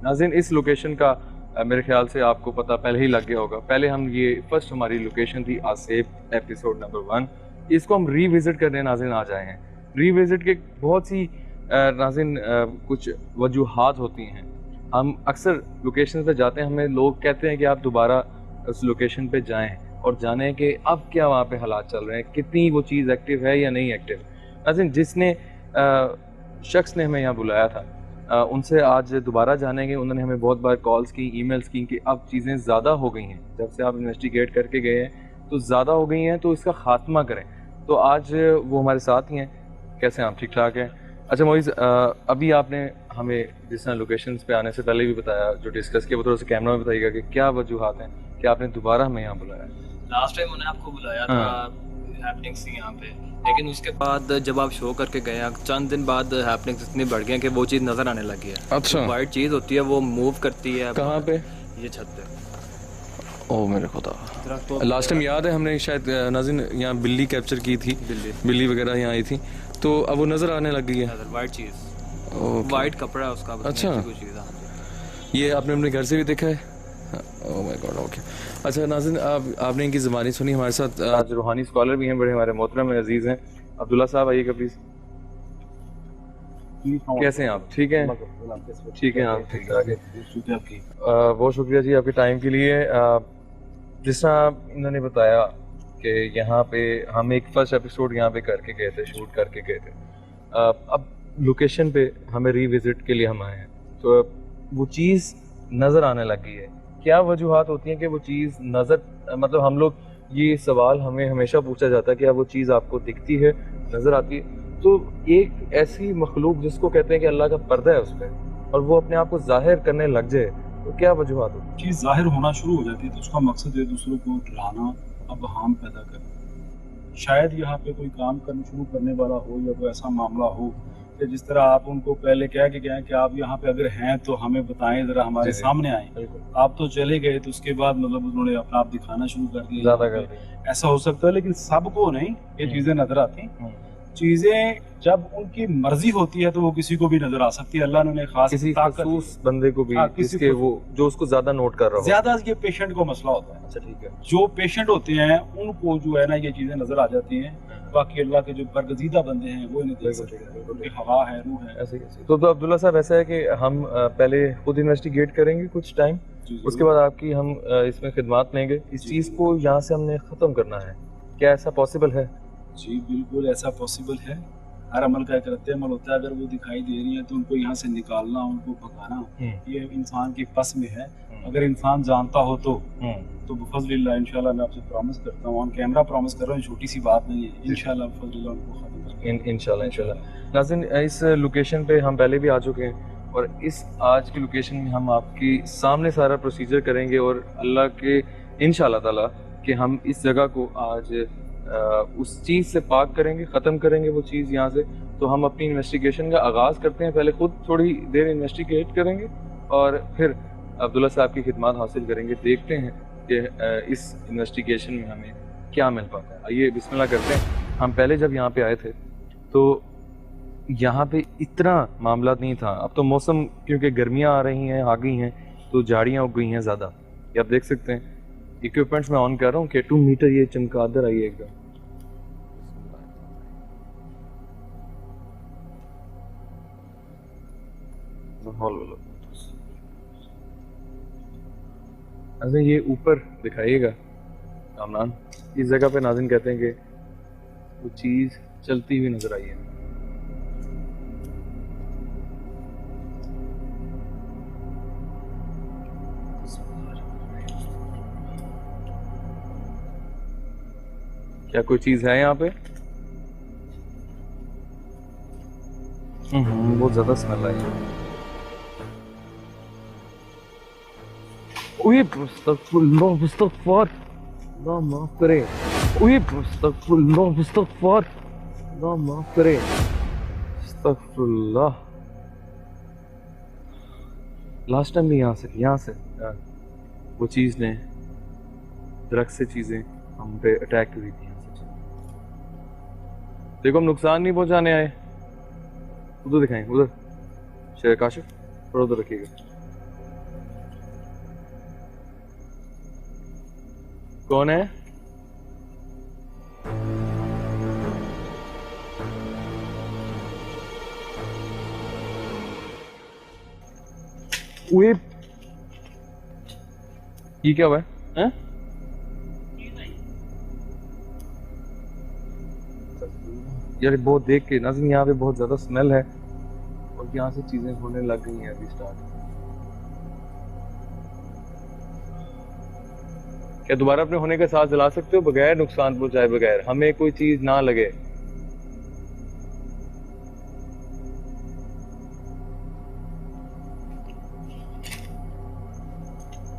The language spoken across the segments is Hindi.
नाज़रीन इस लोकेशन का मेरे ख्याल से आपको पता पहले ही लग गया होगा। पहले हम ये फर्स्ट हमारी लोकेशन थी आसेप एपिसोड नंबर 1, इसको हम रीविज़िट करने नाज़रीन आ जाए हैं। रीविज़िट के बहुत सी नाज़रीन कुछ वजूहात होती हैं। हम अक्सर लोकेशन पे जाते हैं, हमें लोग कहते हैं कि आप दोबारा उस लोकेशन पे जाएं और जानें कि अब क्या वहाँ पे हालात चल रहे हैं, कितनी वो चीज़ एक्टिव है या नहीं एक्टिव। नाज़रीन जिसने शख्स ने हमें यहाँ बुलाया था, उनसे आज दोबारा जानेंगे। उन्होंने हमें बहुत बार कॉल्स की, ईमेल्स की कि अब चीज़ें ज़्यादा हो गई हैं, जब से आप इन्वेस्टिगेट करके गए हैं तो ज़्यादा हो गई हैं, तो इसका ख़ात्मा करें। तो आज वो हमारे साथ ही हैं। कैसे हैं आप? ठीक ठाक हैं? अच्छा मोइज़, अभी आपने हमें जिस तरह लोकेशंस पे आने से पहले भी बताया, जो डिस्कस किया वो थोड़ा सा कैमरा में बताइएगा कि क्या वजूहात हैं कि आपने दोबारा हमें यहाँ बुलाया? लास्ट टाइम उन्होंने आपको बुलाया था, हैपनिंग्स थी यहाँ पे, लेकिन उसके बाद जब आप शो करके गए चंद दिन बाद हैपनिंग्स इतनी बढ़ गई कि वो चीज़ नज़र आने लगी है। अच्छा, वाइट चीज़ होती है वो मूव करती है। कहाँ पे? ये छत पे। ओ मेरे खुदा, लास्ट टाइम याद है हमने शायद नाज़रीन यहाँ बिल्ली कैप्चर की थी, बिल्ली वगैरह यहाँ आई थी, तो अब वो नज़र आने लग गई है। वाइट चीज़, वाइट कपड़ा उसका। अच्छा, ये आपने अपने घर से भी देखा है? Oh my God, okay. अच्छा नाज़रीन, आपने इनकी ज़बानी सुनी। हमारे साथ आज रूहानी स्कॉलर भी हैं, बड़े हमारे मोहतरम अजीज़ हैं। अब्दुल्ला साहब आइएगा प्लीज़। कैसे हैं आप? ठीक हैं? ठीक है आप? ठीक है, बहुत शुक्रिया जी आपके टाइम के लिए। जिस तरह इन्होंने बताया कि यहाँ पे हम एक फर्स्ट एपिसोड यहाँ पे करके गए थे, शूट करके गए थे। अब लोकेशन पे हमें रीविज़िट के लिए हम आए हैं, तो वो चीज़ नज़र आने लगी है। क्या वजूहात होती हैं कि वो चीज़ नज़र, मतलब हम लोग ये सवाल हमें हमेशा पूछा जाता है कि क्या वो चीज़ आपको दिखती है, नज़र आती है? तो एक ऐसी मखलूक जिसको कहते हैं कि अल्लाह का पर्दा है उस पर, और वो अपने आप को जाहिर करने लग जाए, तो क्या वजूहात होती है? चीज़ जाहिर होना शुरू हो जाती है तो उसका मकसद है दूसरों को डराना, अबहाम पैदा करना। शायद यहाँ पे कोई काम करना शुरू करने वाला हो या कोई ऐसा मामला हो कि जिस तरह आप उनको पहले कह के गए कि आप यहाँ पे अगर हैं तो हमें बताएं, जरा हमारे सामने आए। आप तो चले गए तो उसके बाद मतलब उन्होंने अपना आप दिखाना शुरू कर दिया, ज़्यादा कर दिया। ऐसा हो सकता है, लेकिन सबको नहीं ये चीज़ें नजर आती। चीजें जब उनकी मर्जी होती है तो वो किसी को भी नजर आ सकती है। अल्लाह ने खास किसी खासूस बंदे को भी, किसके वो जो उसको ज्यादा नोट कर रहा हो। ज्यादा ये पेशेंट को मसला होता है। अच्छा ठीक है, जो पेशेंट होते हैं उनको जो है ना ये चीजें नजर आ जाती हैं। बाकी अल्लाह के जो बरगजीदा बंदे हैं वो इन्हें देख सकते हैं, क्योंकि हवा है, रूह है। ऐसे कैसे? तो अब्दुल्ला साहब ऐसा है कि हम पहले खुद इन्वेस्टिगेट करेंगे कुछ टाइम, उसके बाद आपकी हम इसमें खिदमत लेंगे। इस चीज को यहाँ से हमने खत्म करना है, क्या ऐसा पॉसिबल है? जी बिल्कुल ऐसा पॉसिबल है। हर अमल का एक रद्द अमल होता है। अगर वो दिखाई दे रही है तो उनको यहाँ से निकालना, उनको भगाना, ये इंसान के पास में है। अगर इंसान जानता हो तो बफज़लिल्लाह इंशाल्लाह मैं आपसे प्रॉमिस करता हूँ, ऑन कैमरा प्रॉमिस कर रहा हूँ, छोटी सी बात नहीं है। इंशाल्लाह बफज़लिल्लाह उनको खत्म करेंगे। इंशाल्लाह। नाज़रीन इस लोकेशन पे हम पहले भी आ चुके हैं, और इस आज की लोकेशन में हम आपके सामने सारा प्रोसीजर करेंगे, और अल्लाह के इंशाल्लाह ताला कि हम इस जगह को आज उस चीज़ से पाक करेंगे, ख़त्म करेंगे वो चीज़ यहाँ से। तो हम अपनी इन्वेस्टिगेशन का आगाज़ करते हैं। पहले खुद थोड़ी देर इन्वेस्टिगेट करेंगे और फिर अब्दुल्ला साहब की खिदमत हासिल करेंगे। देखते हैं कि इस इन्वेस्टिगेशन में हमें क्या मिल पाता है। आइए बिस्मिल्लाह करते हैं। हम पहले जब यहाँ पे आए थे तो यहाँ पे इतना मामला नहीं था। अब तो मौसम, क्योंकि गर्मियाँ आ रही हैं, आ गई हैं, तो झाड़ियाँ उग गई हैं ज़्यादा। ये आप देख सकते हैं। इक्विपमेंट्स में ऑन कर रहा हूँ कि 2 मीटर ये चमगादड़ आई एकदम। अच्छा ये ऊपर दिखाइएगा कामरान, इस जगह पे नाज़रीन कहते हैं कि वो चीज़ चलती हुई नजर आई है। क्या कोई चीज है यहाँ पे? बहुत ज्यादा स्मेल आई है। ओए अस्तगफुरुल्लाह अस्तगफुर, अल्लाह माफ करे। ओए अस्तगफुरुल्लाह अस्तगफुर, अल्लाह माफ करे। अस्तगफुरुल्लाह। लास्ट टाइम भी यहाँ से वो चीज ने, दरख्त से चीजें हम पे अटैक हुई थी। देखो हम नुकसान नहीं पहुंचाने आए। उधर दिखाएं, उधर शेर काशिफ, थोड़ा उधर रखिएगा। कौन है? ये क्या हुआ है? हैं? यार बहुत देख के नाज़रीन यहाँ पे बहुत ज्यादा स्मेल है और यहाँ से चीजें होने लग गई हैं अभी स्टार्ट। क्या दोबारा अपने होने का साथ जला सकते हो बगैर नुकसान पहुंचाए, बगैर हमें कोई चीज ना लगे?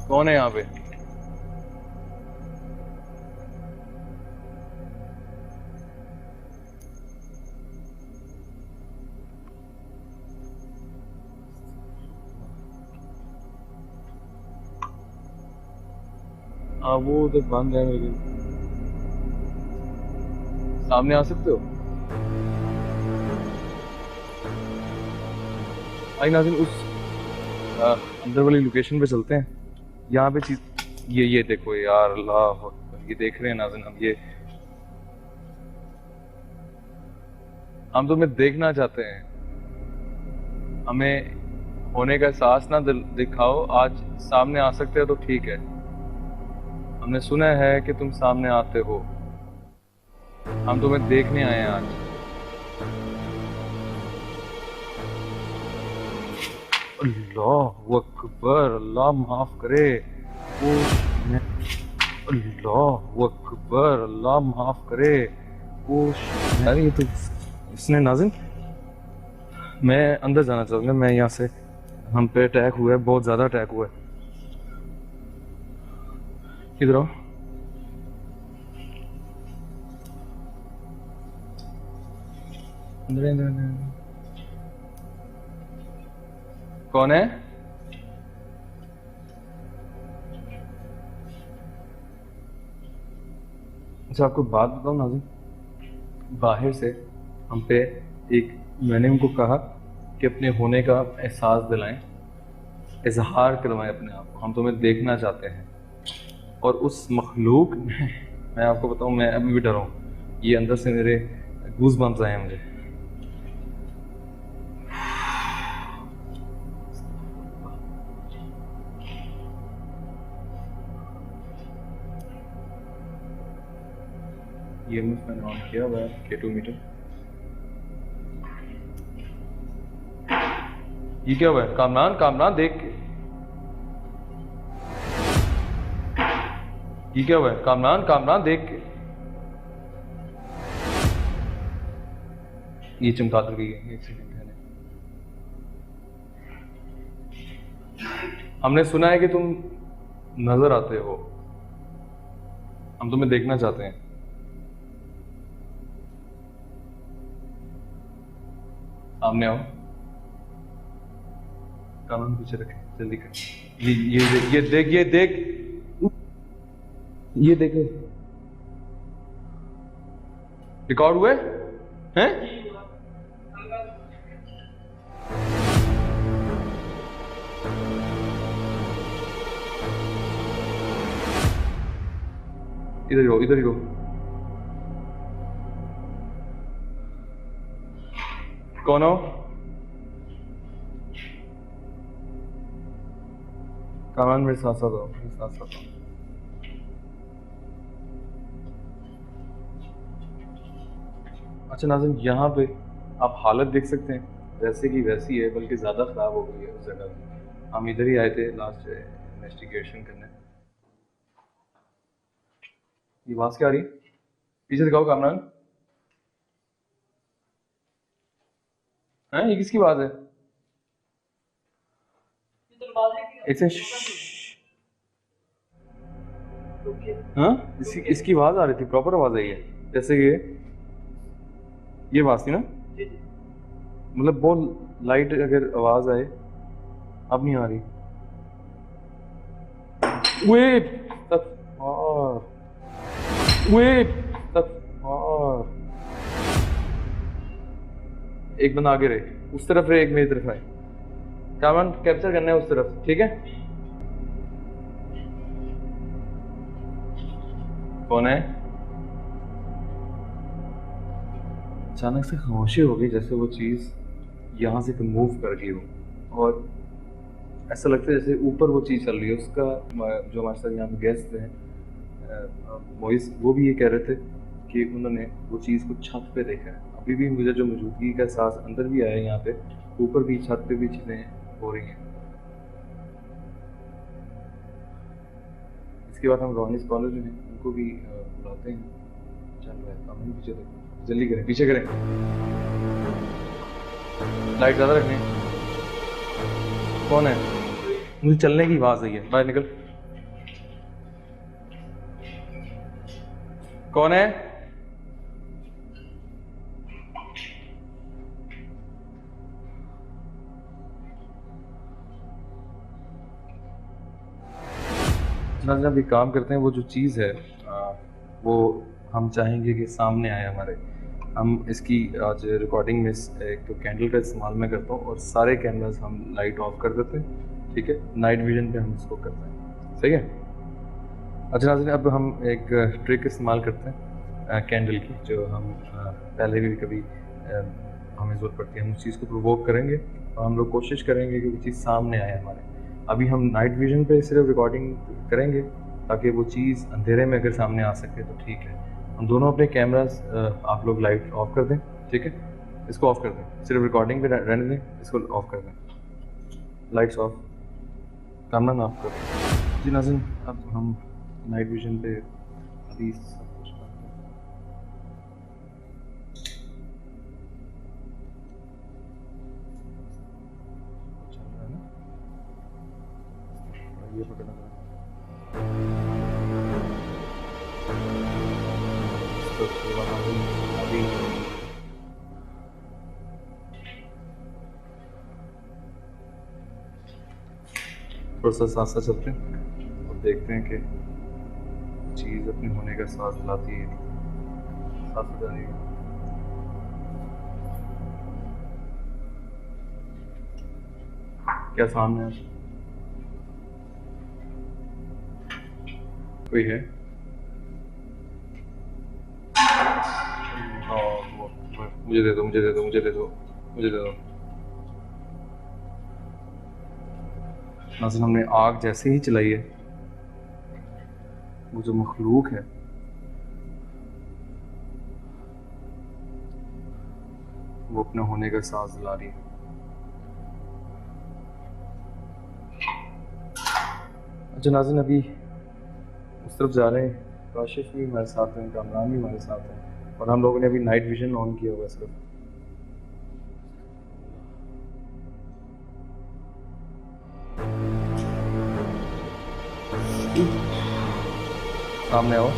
कौन है यहाँ पे? हाँ वो उधर बंद है मेरे। सामने आ सकते हो? आई नाज़रीन उस अंदर वाली लोकेशन पे चलते हैं। यहाँ पे चीज ये देखो यार, अल्लाह अकबर, ये देख रहे हैं नाज़रीन हम, ये हम तुम्हें देखना चाहते हैं, हमें होने का एहसास ना दिखाओ। आज सामने आ सकते हो तो ठीक है, हमने सुना है कि तुम सामने आते हो, हम तुम्हें देखने आए हैं आज। अल्लाह अकबर, अल्लाह माफ करे। अल्लाह अकबर, अल्लाह माफ करे। यार ये तो इसने नाज़रीन, मैं अंदर जाना चाहूंगा, मैं यहाँ से, हम पे अटैक हुआ है, बहुत ज्यादा अटैक हुआ है। किधर आओ? कौन है? अच्छा आपको बात बताऊं नाज़रीन, बाहर से हम पे एक, मैंने उनको कहा कि अपने होने का एहसास दिलाएं, इजहार करवाएं अपने आप को, हम तुम्हें देखना चाहते हैं। और उस मखलूक ने, मैं आपको बताऊं मैं अभी भी डरा हूं, ये अंदर से मेरे गूज़ बम्प्स आए हैं मुझे। ये मैंने ऑन किया हुआ है K2 मीटर। ये क्या हुआ है? कामरान, कामरान देख के, ये क्या हुआ है? कामरान, कामरान देख के, ये चमका तो गई है। एक सेकंड, हमने सुना है कि तुम नजर आते हो, हम तुम्हें देखना चाहते हैं। सामने आओ, कानून पीछे रखे, जल्दी कर। ये देख, ये देख, ये देखे, रिकॉर्ड हुए हैं? इधर ही हो, इधर ही हो। कौन हो? कामान मेरे साथ साथ हो, मेरे साथ साथ हो। अच्छा नाज़रीन, यहाँ पे आप हालत देख सकते हैं, वैसे की वैसी है, बल्कि ज़्यादा ख़राब हो गई है उस जगह पे। हम इधर ही आए थे लास्ट इन्वेस्टिगेशन करने। ये आवाज़ क्या आ रही है? पीछे दिखाओ कामरान। हैं, ये किसकी आवाज़ है? एक से हाँ, इसकी आवाज़ आ रही थी, प्रॉपर आवाज़ आई है, जैसे कि ये आवाज़ थी ना, मतलब बहुत लाइट अगर आवाज़ आए। अब नहीं आ रही। एक बंदा आगे रहे, उस तरफ रहे, एक मेरी तरफ आए। कामन कैप्चर करना है उस तरफ, ठीक है? कौन है? अचानक से खामोशी हो गई, जैसे वो चीज़ यहाँ से मूव कर गई हो, और ऐसा लगता है जैसे ऊपर वो चीज़ चल रही है। उसका जो हमारे साथ यहाँ पे गेस्ट हैं मोइस, वो भी ये कह रहे थे कि उन्होंने वो चीज़ को छत पे देखा है। अभी भी मुझे जो मौजूदगी का एहसास अंदर भी आया, यहाँ पे ऊपर भी छत पे भी चीज़ें हो रही हैं। इसके बाद हम रोहनी स्कॉलर जो हैं उनको भी बुलाते हैं। चल रहा है काम, पीछे देखो, जल्दी करें, पीछे करें, लाइट ज़्यादा रखनी। कौन है? मुझे चलने की आवाज़ आई है, बाहर निकल। कौन है? जब भी काम करते हैं, वो जो चीज़ है वो हम चाहेंगे कि सामने आए हमारे। हम इसकी आज रिकॉर्डिंग में एक तो कैंडल का इस्तेमाल मैं करता हूँ, और सारे कैमरास हम लाइट ऑफ कर देते हैं, ठीक है? नाइट विजन पे हम इसको करते हैं, सही है? अच्छा नाज़रीन, अब हम एक ट्रिक इस्तेमाल करते हैं कैंडल की, जो हम पहले भी कभी हमें ज़रूरत पड़ती है। हम उस चीज़ को प्रोवोक करेंगे और हम लोग कोशिश करेंगे कि वो चीज़ सामने आए हमारे। अभी हम नाइट विजन पे सिर्फ रिकॉर्डिंग करेंगे ताकि वो चीज़ अंधेरे में अगर सामने आ सके तो ठीक है। हम दोनों अपने कैमरास आप लोग लाइट ऑफ कर दें, ठीक है? इसको ऑफ कर दें, सिर्फ रिकॉर्डिंग पे रहने दें, इसको ऑफ कर दें। लाइट्स ऑफ, कैमरा ऑफ कर दें। जी नाज़रीन, अब हम नाइट विजन पे अभी सब कुछ करते हैं। चल रहा है ना? ये पकड़ना है। अभी थोड़ा सा साथ साथ चलते हैं और देखते हैं कि चीज़ अपने होने का एहसास दिलाती है, साथ जा रही है। क्या सामने है? कोई है? मुझे दे दो, मुझे दे दो, मुझे दे दो, मुझे दे दो। नाज़रीन, हमने आग जैसे ही चलाई है, वो जो मखलूक है वो अपने होने का एहसास दिला रही है। अच्छा नाज़रीन, अभी उस तरफ जा रहे हैं। काशिफ भी हमारे साथ हैं, कामरान भी हमारे साथ हैं, और हम लोगों ने अभी नाइट विजन ऑन किया हुआ है सिर्फ। सामने आओ।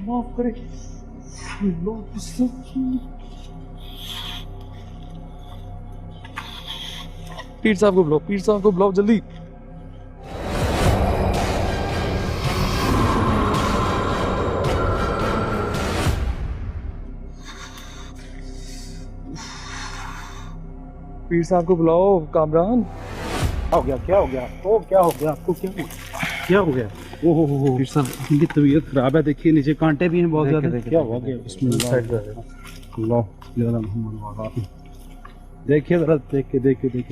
माफ करे, पीर साहब को बुलाओ, पीर साहब को बुलाओ जल्दी। पीर साहब को बुलाओ। कामरान, हो गया? क्या हो गया? ओ क्या हो गया आपको? क्या हो गया? ओ हो पीर साहब, इनकी तबीयत खराब है, देखिए नीचे कांटे भी हैं बहुत ज़्यादा। क्या हुआ? देखिए जरा, देखिए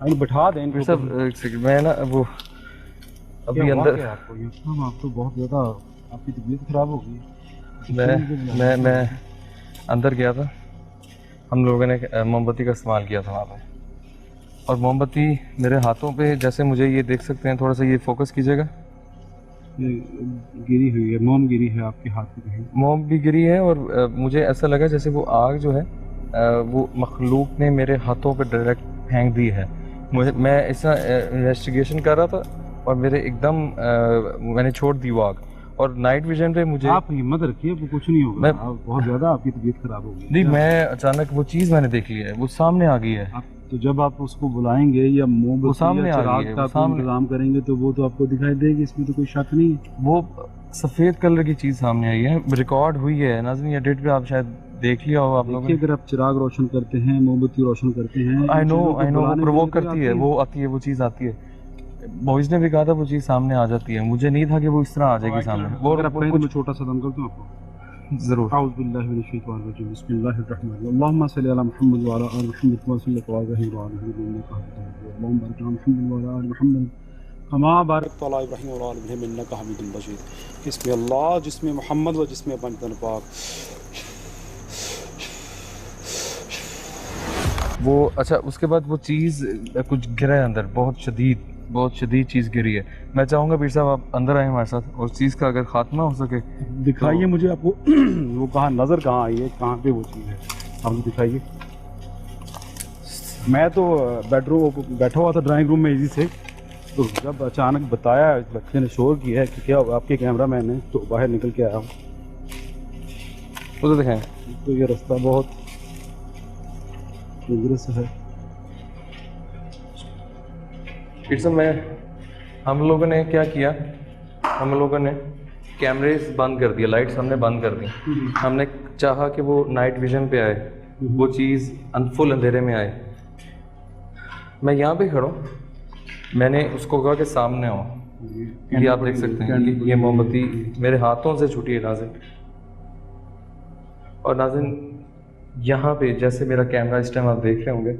आइए बैठा दें इनको। सब एक सेकंड, मैं ना वो अभी अंदर, आपको ये आप तो बहुत ज़्यादा आपकी तबीयत खराब हो गई। मैं अंदर गया था। हम लोगों ने मोमबत्ती का इस्तेमाल किया था वहाँ पे, और मोमबत्ती मेरे हाथों पे, जैसे मुझे ये देख सकते हैं, थोड़ा सा ये फोकस कीजिएगा, गिरी हुई है, मोम गिरी है आपके हाथ में कहीं। मोम भी गिरी है, और मुझे ऐसा लगा जैसे वो आग जो है वो मखलूक ने मेरे हाथों पे डायरेक्ट फेंक दी है। मैं ऐसा इन्वेस्टिगेशन कर रहा था और मेरे एकदम मैंने छोड़ दी वो आग, और नाइट विजन पे मुझे। आप हिम्मत रखिए, वो कुछ नहीं होगा। बहुत ज़्यादा आपकी तबीयत खराब होगी। नहीं, मैं अचानक वो चीज़ मैंने देख ली है, वो सामने आ गई है। तो जब आप उसको बुलाएंगे या मोमबत्ती सामने या चिराग का इंतजाम करेंगे तो वो तो आपको दिखाई देगी, इसमें तो कोई शक नहीं है। वो सफ़ेद कलर की चीज़ सामने आई है, रिकॉर्ड हुई है नाज़रीन, एडिट पे आप शायद देख लिया हो आप लोगों देखिए ने। अगर आप चिराग रोशन करते हैं, मोमबत्ती रोशन करते हैं, आई नो चीज़ों को वो बुलाने प्रोवोक के लिए करती है, आती वो आती है, वो चीज़ आती है। बॉयज ने भी कहा था वो चीज़ सामने आ जाती है, मुझे नहीं था कि वो इस तरह आ जाएगी सामने। वो अगर आप कहें तो कुछ मैं छोटा सा दम कर दूं आपको। जरूर। अऊज़ु बिल्लाहि मिनश शैतानिर रजीम, बिस्मिल्लाहिर रहमानिर रहीम, अल्लाहुम्मा सल्लि अला मुहम्मद व अला आलि मुहम्मद कमा सल्लैता अला इब्राहीम व अला आलि इब्राहीम इन्नका हमीदुम मजीद, अल्लाहुम्मा बारिक अला मुहम्मद व अला आलि मुहम्मद कमा बारकता अला इब्राहीम व अला आलि इब्राहीम इन्नका हमीदुम मजीद। इसमें अल्लाह, जिसमें मोहम्मद व जिसमें बंदन पाक। वो अच्छा, उसके बाद वो चीज़ कुछ गिरा है अंदर, बहुत शदीद चीज़ गिरी है। मैं चाहूँगा पीर साहब आप अंदर आए हमारे साथ, और चीज़ का अगर खात्मा हो सके दिखाइए मुझे आपको वो कहाँ नज़र कहाँ आई है, कहाँ पे वो चीज़ है, आप मुझे दिखाइए। मैं तो बेडरूम बैठा हुआ था ड्राइंग रूम में इजी से, तो जब अचानक बताया बच्चे ने शोर किया है कि क्या आपके कैमरा मैन है, तो बाहर निकल के आया हूँ। उधर दिखाएं। तो ये रास्ता बहुत डेंजरस है। पीर साहब हम लोगों ने क्या किया, हम लोगों ने कैमरेस बंद कर दिया, लाइट्स हमने बंद कर दी। हमने चाहा कि वो नाइट विजन पे आए, वो चीज़ फुल अंधेरे में आए। मैं यहाँ पे खड़ा हूँ, मैंने उसको कहा कि सामने आओ। ये आप देख सकते हैं, ये मोमबत्ती मेरे हाथों से छूटी है नाज़िन। और नाज़िन यहाँ पे जैसे मेरा कैमरा इस टाइम आप देख रहे होंगे,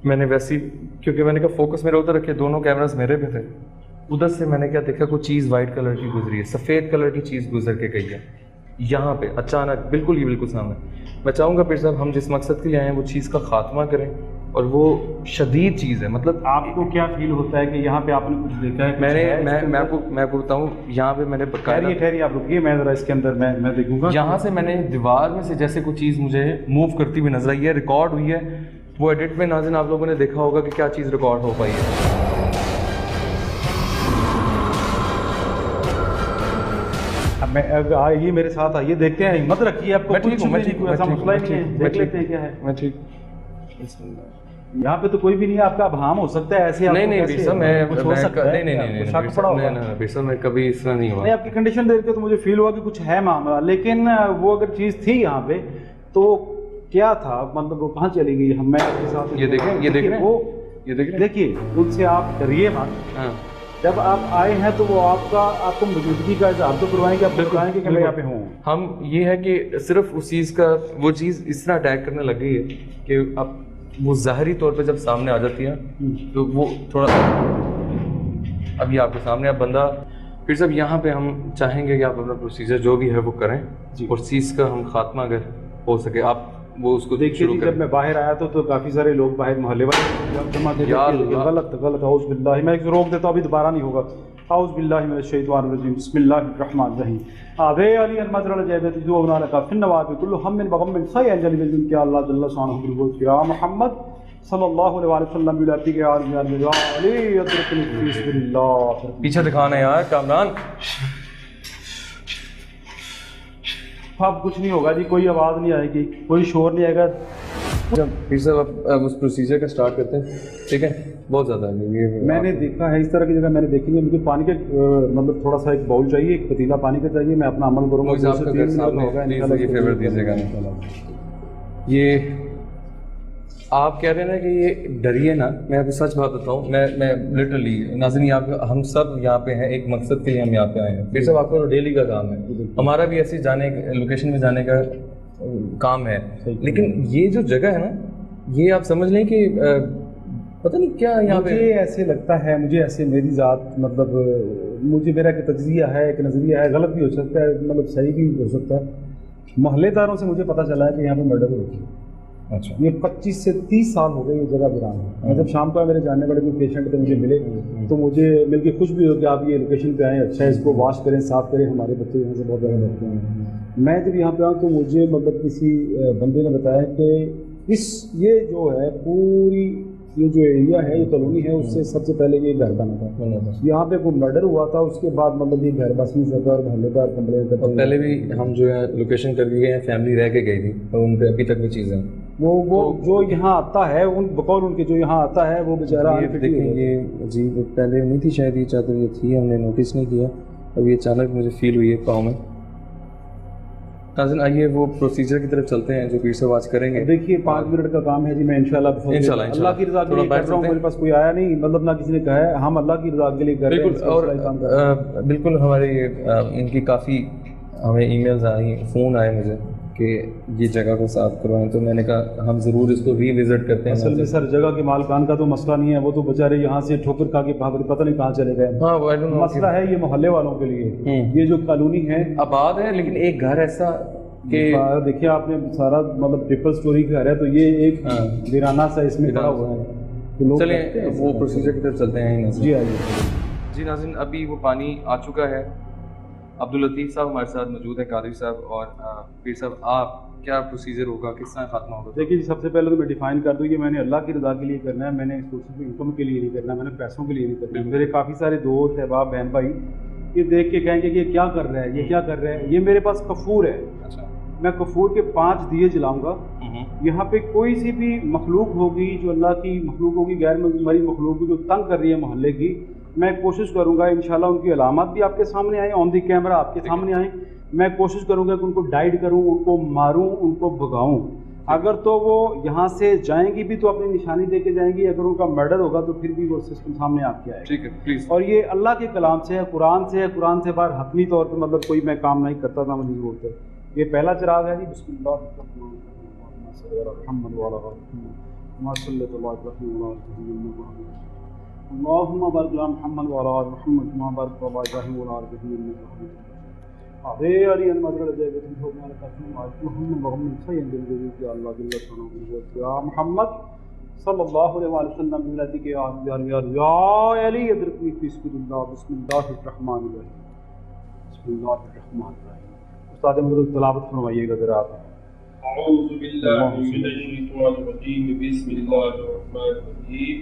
मैंने वैसी, क्योंकि मैंने कहा फोकस मेरा उधर रखे, दोनों कैमरास मेरे पे थे, उधर से मैंने क्या देखा, कोई चीज़ वाइट कलर की गुजरी है, सफ़ेद कलर की चीज़ गुजर के गई है यहाँ पे अचानक, बिल्कुल सामने। मैं चाहूँगा पीर साहब हम जिस मकसद के लिए आए हैं वो चीज़ का खात्मा करें, और वो शदीद चीज़ है। मतलब आपको क्या फील होता है कि यहाँ पे आपने कुछ देखा है? मैं आपको बताऊँ, यहाँ पे मैंने ठहरिए आप रुकिए, मैं ज़रा इसके अंदर मैं देखूँगा। यहाँ से मैंने दीवार में से जैसे कोई चीज़ मुझे मूव करती हुई नजर आई है, रिकॉर्ड हुई है। वो एडिट में नाज़िन आप लोगों ने देखा होगा कि क्या चीज़ रिकॉर्ड हो पाई है। अब मैं आइए मेरे साथ आइए, देखते हैं, हिम्मत रखिए, आपको मैं ठीक कुछ हूँ, मैं भी नहीं, ठीक कोई हूँ, ऐसा मैं मसला ही ठीक नहीं है, हूँ, देख लेते हैं क्या है। मैं ठीक। यहाँ पे तो कोई भी नहीं है, आपका अभाम हो सकता है ऐसे। नहीं कैसे बीर साहब मैं कुछ हो सकता है, नहीं शक पड़ा होगा। नहीं बीर साहब मैं कभी इस तरह नहीं हुआ। नहीं, आपकी कंडीशन देख के तो मुझे फील हुआ कि कुछ है मामला, लेकिन वो अगर चीज़ थी यहाँ पे तो क्या था, मतलब वो कहाँ चली गई? हम मैं आपके साथ ये देखें, ये देख रहे हैं, वो ये देख रहे हैं। देखिए, उनसे आप डरिए मत। हाँ जब आप आए हैं तो वो आपको मौजूदगी का इजहार तो करवाएंगे, आप बताएंगे कि मैं यहाँ पे हूँ। हम ये है कि सिर्फ उस चीज़ का, वो चीज़ इस तरह अटैक करने लग गई है कि अब वो ज़ाहरी तौर पे जब सामने आ जाती है तो वो थोड़ा, अब ये आपके सामने अब बंदा, फिर सब यहाँ पे हम चाहेंगे कि आप अपना प्रोसीजर जो भी है वो करें, और चीज़ का हम खात्मा अगर हो सके आप वो उसको देखिए जी, जब मैं बाहर आया तो काफ़ी सारे लोग बाहर मोहल्ले वाले जमा थे। गलत औज़ बिल्लाहि, मैं एक रोक देता हूँ, अभी दोबारा नहीं होगा। औज़ बिल्लाहि मिनश शैतानिर रजीम, बिस्मिल्लाहिर रहमानिर रहीम। आबे अली अलमजरल जैबत जो बनाना का फिन नवाब कुल्लु हम्मिन बगम्मिन खैर जल बिल के अल्लाह जल्ला शानहु बिल या मोहम्मद सल्लल्लाहु अलैहि वसल्लम बिलाती के अली बिस्मिल्लाह। पीछे दिखाना यार कामरान। अब कुछ नहीं होगा जी, कोई आवाज़ नहीं आएगी, कोई शोर नहीं आएगा। फिर से अब उस प्रोसीजर का स्टार्ट करते हैं, ठीक है? बहुत ज़्यादा ये मैंने देखा है, इस तरह की जगह मैंने देखी है। मुझे पानी के मतलब थोड़ा सा एक बाउल चाहिए, एक पतीला पानी का चाहिए, मैं अपना अमल करूँगा। ये आप कह रहे हैं ना कि ये डरिए ना, मैं आपको सच बात बताऊँ, मैं लिटरली नाज़रीन आप हम सब यहाँ पे हैं एक मकसद के लिए, हम यहाँ पे आए हैं। फिर सब आपका डेली का काम है, हमारा भी ऐसे जाने लोकेशन में जाने का काम है, लेकिन ये जो जगह है ना, ये आप समझ लें कि पता नहीं क्या यहाँ पे मुझे ऐसे लगता है, मुझे ऐसे मेरी ज़ात मतलब मुझे मेरा एक तज्जिया है, एक नज़रिया है, गलत भी हो सकता है, मतलब सही भी हो सकता है। मोहल्लेदारों से मुझे पता चला है कि यहाँ पे मर्डर होती है। अच्छा, ये 25 से 30 साल हो गए ये जगह वीरान है। मैं जब शाम को मेरे जानने वाले कोई पेशेंट थे, मुझे मिले तो मुझे मिलके खुश भी हो कि आप ये लोकेशन पे आए, अच्छा इसको वॉश करें, साफ़ करें, हमारे बच्चे यहाँ से बहुत ज़्यादा डरते हैं। मैं जब यहाँ पे आऊँ तो मुझे मतलब किसी बंदे ने बताया कि ये जो है पूरी ये जो एरिया है, ये कॉलोनी है, उससे सबसे पहले ये घर बना था। यहाँ पे कोई मर्डर हुआ था, उसके बाद मतलब ये घर बस नहीं सकता और मोहल्लेदार कंप्लेन करते हैं। पहले भी हम जो है लोकेशन करके गए हैं, फैमिली रह के गई थी, और उन पे अभी तक भी चीज़ें वो जो यहाँ आता है, उन बकौल उनके जो यहाँ आता है वो बेचारा देखें, ये अजीब पहले नहीं थी शायद ये चादर, ये थी, हमने नोटिस नहीं किया, अब ये अचानक मुझे फील हुई है पाँव में। नाज़रीन आइए वो प्रोसीजर की तरफ चलते हैं जो पीर साहब आज करेंगे। देखिए 5 मिनट का काम है जी, मैं इंशाल्लाह अल्लाह की रज़ा के लिए कर रहा हूँ, मेरे पास कोई आया नहीं, मतलब ना किसी ने कहा है, हम अल्लाह की रज़ा के लिए कर रहे हैं। बिल्कुल, और बिल्कुल हमारे इनकी काफ़ी हमें ईमेल्स आई, फ़ोन आए मुझे कि ये जगह को साफ करवाएं, तो मैंने कहा हम ज़रूर इसको रीविज़िट करते हैं। असल में सर जगह के मालकान का तो मसला नहीं है, वो तो बेचारे यहाँ से ठोकर खा के भाग पता नहीं कहाँ चले गए। हाँ वो मसला है ये मोहल्ले वालों के लिए, ये जो कॉलोनी है आबाद है, लेकिन एक घर ऐसा कि देखिए आपने सारा मतलब ट्रिपल स्टोरी घर है, तो ये एक वीराना सा इसमें पड़ा हुआ है। तो लोग चलिए वो प्रोसीजर की तरफ चलते हैं। जी आइए जी नाज़रीन, अभी वो पानी आ चुका है। अब्दुल लतीफ़ साहब हमारे साथ मौजूद हैं, कादरी साहब और पीर साहब, आप क्या प्रोसीजर होगा, किस तरह खात्मा होगा? देखिए जी, सबसे पहले तो मैं डिफाइन कर दूँ कि मैंने अल्लाह की रज़ा के लिए करना है, मैंने सोर्स ऑफ इनकम के लिए नहीं करना, मैंने पैसों के लिए नहीं करना। मेरे काफ़ी सारे दोस्त अहबाब बहन भाई ये देख के कहेंगे कि ये क्या कर रहा है, ये क्या कर रहा है। ये मेरे पास कफूर है, अच्छा, मैं कफूर के 5 दिए जलाऊंगा। यहाँ पे कोई सी भी मखलूक होगी जो अल्लाह की मखलूक होगी, गैर मरी मखलूक होगी जो तंग कर रही है मोहल्ले की, मैं कोशिश करूँगा इंशाल्लाह उनकी अलामत भी आपके सामने आए, ऑन दी कैमरा आपके सामने आए। मैं कोशिश करूँगा कि उनको डाइड करूँ, उनको मारूँ, उनको भगाऊँ। अगर तो वो यहाँ से जाएंगी भी तो अपनी निशानी दे के जाएंगी, अगर उनका मर्डर होगा तो फिर भी वो सिस्टम सामने आपके आएगा। ठीक है, प्लीज़। और ये अल्लाह के कलाम से है, कुरान से है, कुरान से बाहर हतमी तौर पर मतलब कोई मैं काम नहीं करता था, मुझे ज़रूरत है। ये पहला चिराग है जी, सल्लल्लाहु अलैहि वसल्लम मिलती के या अली अदरकनी फी बिस्मिल्लाह बिस्मिल्लाहिर्रहमानिर्रहीम बिस्मिल्लाहिर्रहमानिर्रहीम। उस्ताद मदद तिलावत फरमाइएगा ज़रा आप। अऊज़ु बिल्लाहि मिनश शैतानिर रजीम, बिस्मिल्लाहिर रहमानिर रहीम।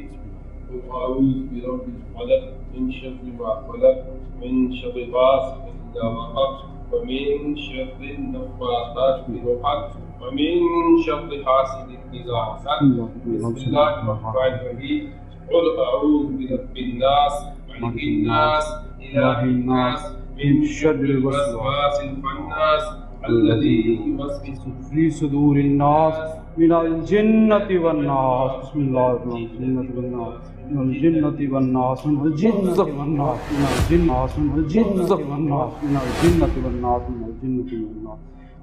अऊज़ु बिरब्बिल फलक, मिन शर्रि मा खलक, मिन शर्रि गासिकिन इज़ा वक़ब, व मिन शर्रि नफ़्फ़ासाति फिल उक़द, व मिन शर्रि हासिदिन इज़ा हसद। बिस्मिल्लाहिर रहमानिर रहीम। क़ुल अऊज़ु बिरब्बिन नास, मलिकिन नास, इलाहिन नास, मिन शर्रिल वस्वासिल खन्नास, अल्लज़ी युवस्विसु फी सुदूरिन नास मिनल जिन्नति वन नास। बिस्मिल्लाहिर्रहमानिर्रहीम। मिनल जिन्नति वन नास, मिनल जिन्नति वन नास, मिनल जिन्नति वन नास, मिनल जिन्नति वन नास, मिनल जिन्नति वन नास।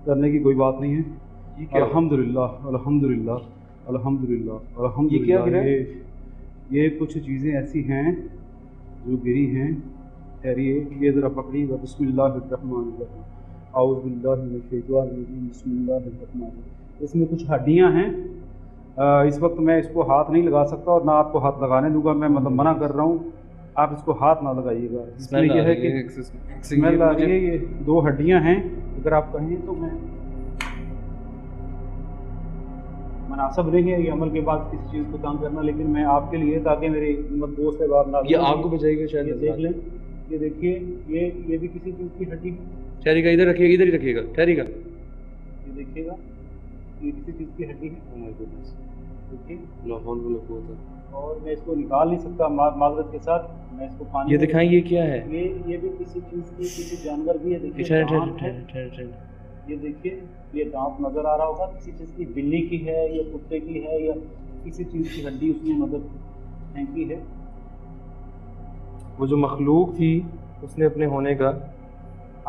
करने की कोई बात नहीं है। अल्हम्दुलिल्लाह अल्हम्दुलिल्लाह अल्हम्दुलिल्लाह अल्हम्दुलिल्लाह। ये कुछ चीज़ें ऐसी हैं जो गिरी हैं। ठहरिए, ये ज़रा पकड़िएगा। बिस्मिल्लाहिर्रहमानिर्रहीम। औज़ु बिल्लाहि मिनश शैतानिर रजीम, बिस्मिल्लाहिर्रहमानिर्रहीम। इसमें कुछ हड्डियाँ हैं। इस वक्त मैं इसको हाथ नहीं लगा सकता और ना आपको हाथ लगाने दूंगा, मैं मतलब मना कर रहा हूँ, आप इसको हाथ ना लगाइएगा। इसमें यह है कि स्मेल आ रही है। ये 2 हड्डियाँ हैं, अगर आप कहें तो मैं मुनासिब नहीं है ये अमल के बाद किसी चीज़ को तंग करना, लेकिन मैं आपके लिए, ताकि मेरे दोस्त है बार ना ये आपको बचाएगा शायद। ये देख लें, ये देखिए, ये भी किसी चीज़ की हड्डी है। ठहरिएगा, इधर रखिएगा, इधर ही रखिएगा, ठहरिएगा। ये देखिएगा, ये किसी चीज़ की हड्डी है। देखिए, और मैं इसको निकाल नहीं सकता माजरत के साथ। मैं इसको पानी, ये दिखाएं, ये क्या है? ये भी किसी चीज़ की, किसी जानवर की है। देखिए ये देखिए, ये दांत नजर आ रहा होगा, किसी चीज़ की, बिल्ली की है या कुत्ते की है या किसी चीज़ की हड्डी उसने मतलब फेंकी है। वो जो मखलूक थी उसने अपने होने का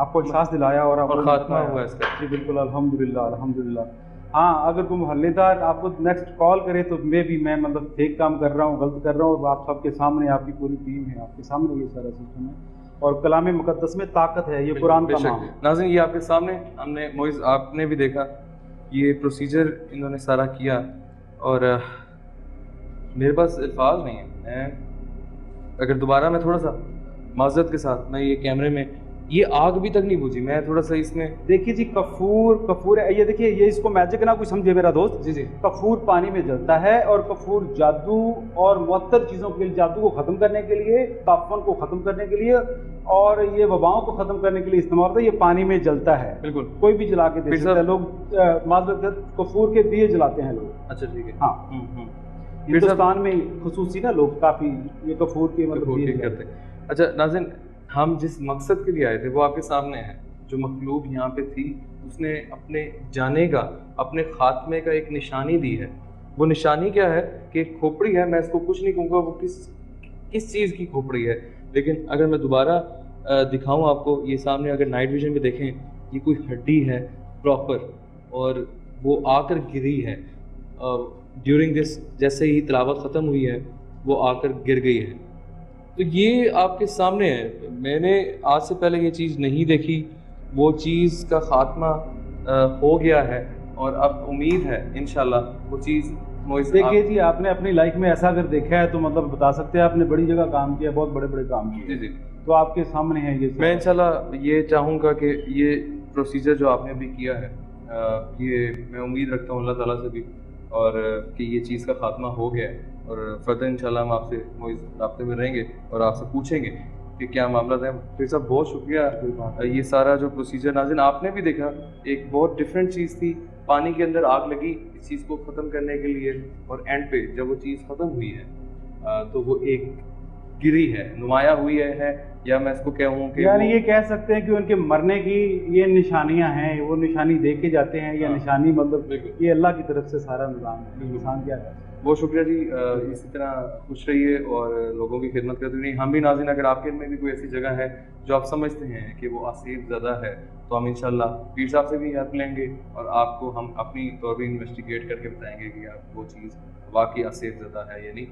आपको एहसास दिलाया और खात्मा हुआ इसका। जी बिल्कुल, अल्हम्दुलिल्लाह अल्हम्दुलिल्लाह। हाँ, अगर कोई मोहल्लेदार आपको नेक्स्ट कॉल करे तो मैं मतलब फेक काम कर रहा हूँ, गलत कर रहा हूँ, और आप सबके सामने, आपकी पूरी टीम है आपके सामने, ये सारा सिस्टम है। और कलाम मुक़द्दस में ताकत है, ये कुरान का नाम है। नाज़रीन, ये आपके सामने हमने मोइज़ आपने भी देखा, ये प्रोसीजर इन्होंने सारा किया, और मेरे पास अल्फाज नहीं है। मैं अगर दोबारा मैं थोड़ा सा माज़रत के साथ, मैं ये कैमरे में, ये आग भी तक नहीं बुझी, मैं थोड़ा सा इसमें देखिए जी, कफूर है। ये देखिए, ये इसको मैजिक ना कोई समझे मेरा दोस्त। जी। कफूर पानी में जलता है, और कफूर जादू और मुअत्तर चीज़ों के लिए, जादू को ख़त्म करने के लिए, तापमान को ख़त्म करने के लिए, और ये वबाओं को ख़त्म करने के लिए इस्तेमाल होता है। ये पानी में जलता है, बिल्कुल कोई भी जला के दे सकता है। लोग माज़रत कफूर के दिए जलाते हैं लोग। अच्छा, ठीक है। हाँ, हिंदुस्तान में खुसूसी ना लोग काफ़ी ये कफूर के मतलब दिए करते हैं। अच्छा नाज़रीन, हम जिस मकसद के लिए आए थे वो आपके सामने है। जो मखलूक यहाँ पे थी उसने अपने जाने का, अपने खात्मे का एक निशानी दी है। वो निशानी क्या है कि खोपड़ी है, मैं इसको कुछ नहीं कहूँगा वो किस चीज़ की खोपड़ी है, लेकिन अगर मैं दोबारा दिखाऊं आपको, ये सामने अगर नाइट विजन में देखें, ये कोई हड्डी है प्रॉपर, और वो आकर गिरी है ड्यूरिंग दिस, जैसे ही तिलावत ख़त्म हुई है वो आकर गिर गई है। तो ये आपके सामने है। मैंने आज से पहले ये चीज़ नहीं देखी, वो चीज़ का ख़ात्मा हो गया है और अब उम्मीद है इंशाल्लाह वो चीज़ देखिए जी, आपने अपनी लाइफ में ऐसा अगर देखा है तो मतलब बता सकते हैं आपने बड़ी जगह काम किया, बहुत बड़े बड़े काम किए। जी जी, तो आपके सामने है ये। मैं इंशाल्लाह ये चाहूँगा कि ये प्रोसीजर जो आपने अभी किया है, ये मैं उम्मीद रखता हूँ अल्लाह ताला से भी, और कि ये चीज़ का ख़ात्मा हो गया है, और फर्दर इंशाल्लाह हम आपसे राब्ते में रहेंगे और आपसे पूछेंगे कि क्या मामला है। फिर साहब बहुत शुक्रिया। ये सारा जो प्रोसीजर नाज़रीन आपने भी देखा, एक बहुत डिफरेंट चीज़ थी, पानी के अंदर आग लगी इस चीज़ को ख़त्म करने के लिए, और एंड पे जब वो चीज़ ख़त्म हुई है तो वो एक गिरी है, नुमाया हुई है, या मैं इसको कहूँ कि यानी ये कह सकते हैं कि उनके मरने की ये निशानियां हैं, वो निशानी देख के जाते हैं, या हाँ, निशानी मतलब ये अल्लाह की तरफ से सारा निज़ाम है, इंसान क्या है। बहुत शुक्रिया जी। इसी तरह खुश रहिए और लोगों की खिदमत करते रहिए। हम भी नाज़रीन, अगर आपके में भी कोई ऐसी जगह है जो आप समझते हैं कि वो आसीब ज़दा है, तो हम इंशाल्लाह पीर साहब से भी हेल्प लेंगे और आपको हम अपनी तौर पर इन्वेस्टिगेट करके बताएंगे कि आप वो चीज़ वाकई आसीब ज़दा है या नहीं।